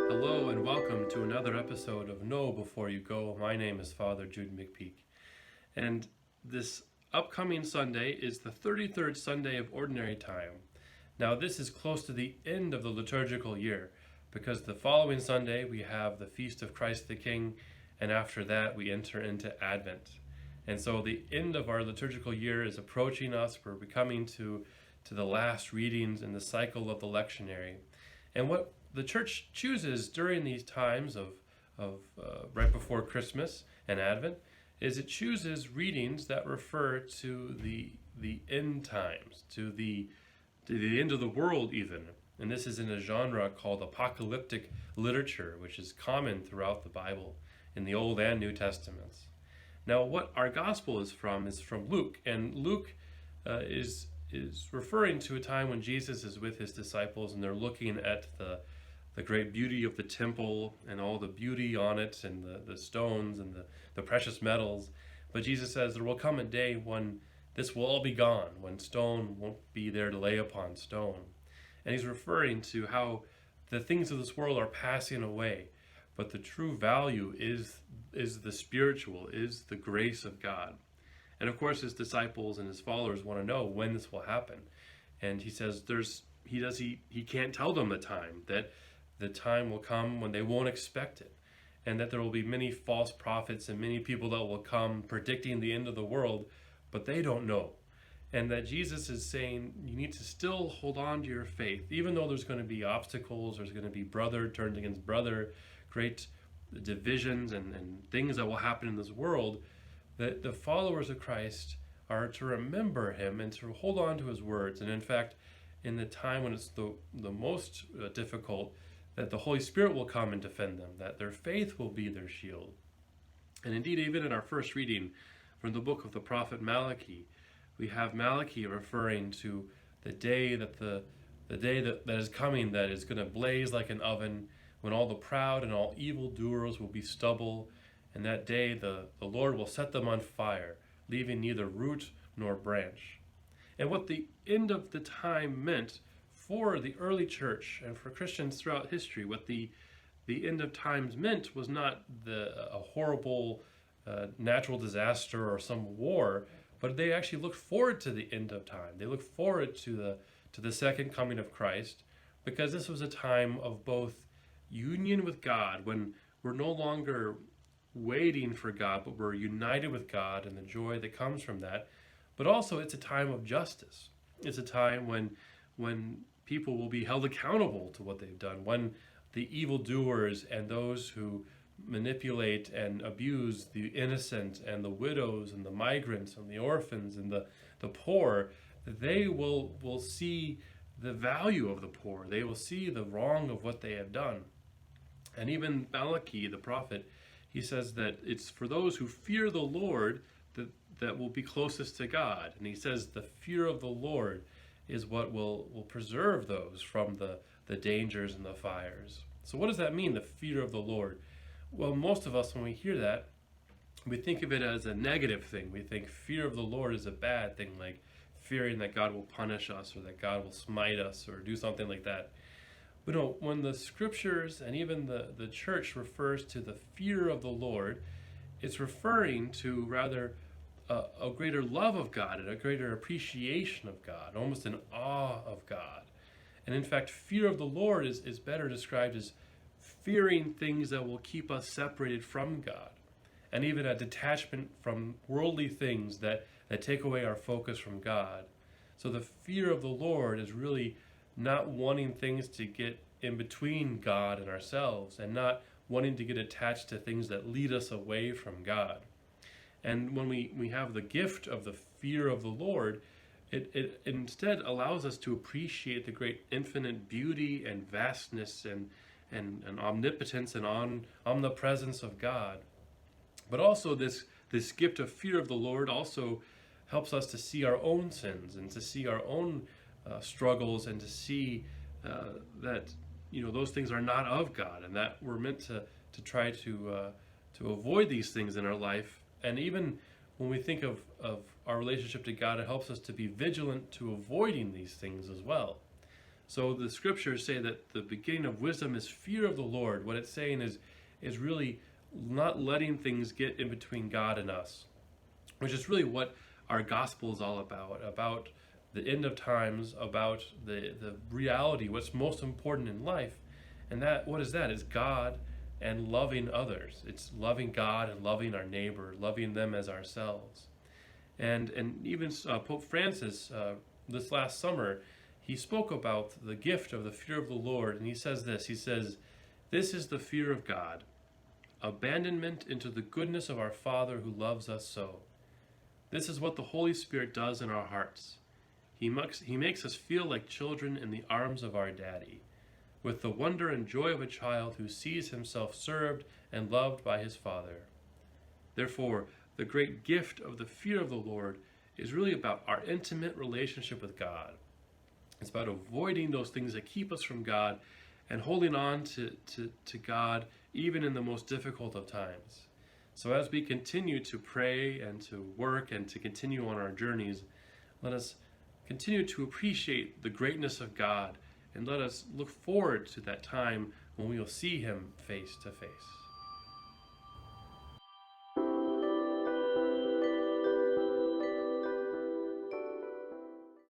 Hello and welcome to another episode of Know Before You Go. My name is Father Jude McPeak, and this upcoming Sunday is the 33rd Sunday of Ordinary Time. Now, this is close to the end of the liturgical year because the following Sunday we have the Feast of Christ the King, and after that we enter into Advent. And so the end of our liturgical year is approaching us. We're coming to the last readings in the cycle of the lectionary. And what the church chooses during these times of right before Christmas and Advent is it chooses readings that refer to the end times, to the end of the world even. And this is in a genre called apocalyptic literature, which is common throughout the Bible in the Old and New Testaments. Now, what our gospel is from Luke, and Luke is referring to a time when Jesus is with his disciples and they're looking at the great beauty of the temple and all the beauty on it and the stones and the precious metals. But Jesus says there will come a day when this will all be gone, when stone won't be there to lay upon stone. And he's referring to how the things of this world are passing away, but the true value is the spiritual, is the grace of God. And of course his disciples and his followers want to know when this will happen. And he says he can't tell them the time, that the time will come when they won't expect it, and that there will be many false prophets and many people that will come predicting the end of the world, but they don't know. And that Jesus is saying you need to still hold on to your faith, even though there's going to be obstacles, there's going to be brother turned against brother, great divisions and things that will happen in this world, that the followers of Christ are to remember him and to hold on to his words. And in fact, in the time when it's the most difficult, that the Holy Spirit will come and defend them, that their faith will be their shield. And indeed, even in our first reading from the book of the prophet Malachi, we have Malachi referring to the day that is coming, that is going to blaze like an oven, when all the proud and all evildoers will be stubble, and that day the Lord will set them on fire, leaving neither root nor branch. And what the end of the time meant for the early church and for Christians throughout history, what the end of times meant was not a horrible natural disaster or some war, but they actually looked forward to the end of time. They looked forward to the second coming of Christ, because this was a time of both union with God, when we're no longer waiting for God, but we're united with God and the joy that comes from that. But also it's a time of justice. It's a time when people will be held accountable to what they've done, when the evildoers and those who manipulate and abuse the innocent and the widows and the migrants and the orphans and the poor, they will see the value of the poor. They will see the wrong of what they have done. And even Malachi, the prophet, he says that it's for those who fear the Lord that will be closest to God. And he says the fear of the Lord is what will preserve those from the dangers and the fires. So what does that mean, the fear of the Lord? Well, most of us, when we hear that, we think of it as a negative thing. We think fear of the Lord is a bad thing, like fearing that God will punish us or that God will smite us or do something like that. But no, when the scriptures and even the church refers to the fear of the Lord, it's referring to rather a greater love of God and a greater appreciation of God, almost an awe of God. And in fact, fear of the Lord is better described as fearing things that will keep us separated from God, and even a detachment from worldly things that take away our focus from God. So the fear of the Lord is really not wanting things to get in between God and ourselves, and not wanting to get attached to things that lead us away from God. And when we have the gift of the fear of the Lord, it instead allows us to appreciate the great infinite beauty and vastness and omnipotence and omnipresence of God. But also this gift of fear of the Lord also helps us to see our own sins and to see our own struggles, and to see that those things are not of God, and that we're meant to try to avoid these things in our life. And even when we think of our relationship to God, it helps us to be vigilant to avoiding these things as well. So the scriptures say that the beginning of wisdom is fear of the Lord. What it's saying is really not letting things get in between God and us, which is really what our gospel is all about the end of times, about the reality, what's most important in life. And that, what is that? It's God and loving others. It's loving God and loving our neighbor, loving them as ourselves. And even Pope Francis, this last summer, he spoke about the gift of the fear of the Lord, and he says this. He says, "This is the fear of God, abandonment into the goodness of our Father who loves us so. This is what the Holy Spirit does in our hearts. He makes us feel like children in the arms of our Daddy, with the wonder and joy of a child who sees himself served and loved by his Father. Therefore, the great gift of the fear of the Lord is really about our intimate relationship with God. It's about avoiding those things that keep us from God and holding on to God even in the most difficult of times. So as we continue to pray and to work and to continue on our journeys, let us continue to appreciate the greatness of God, and let us look forward to that time when we will see him face to face."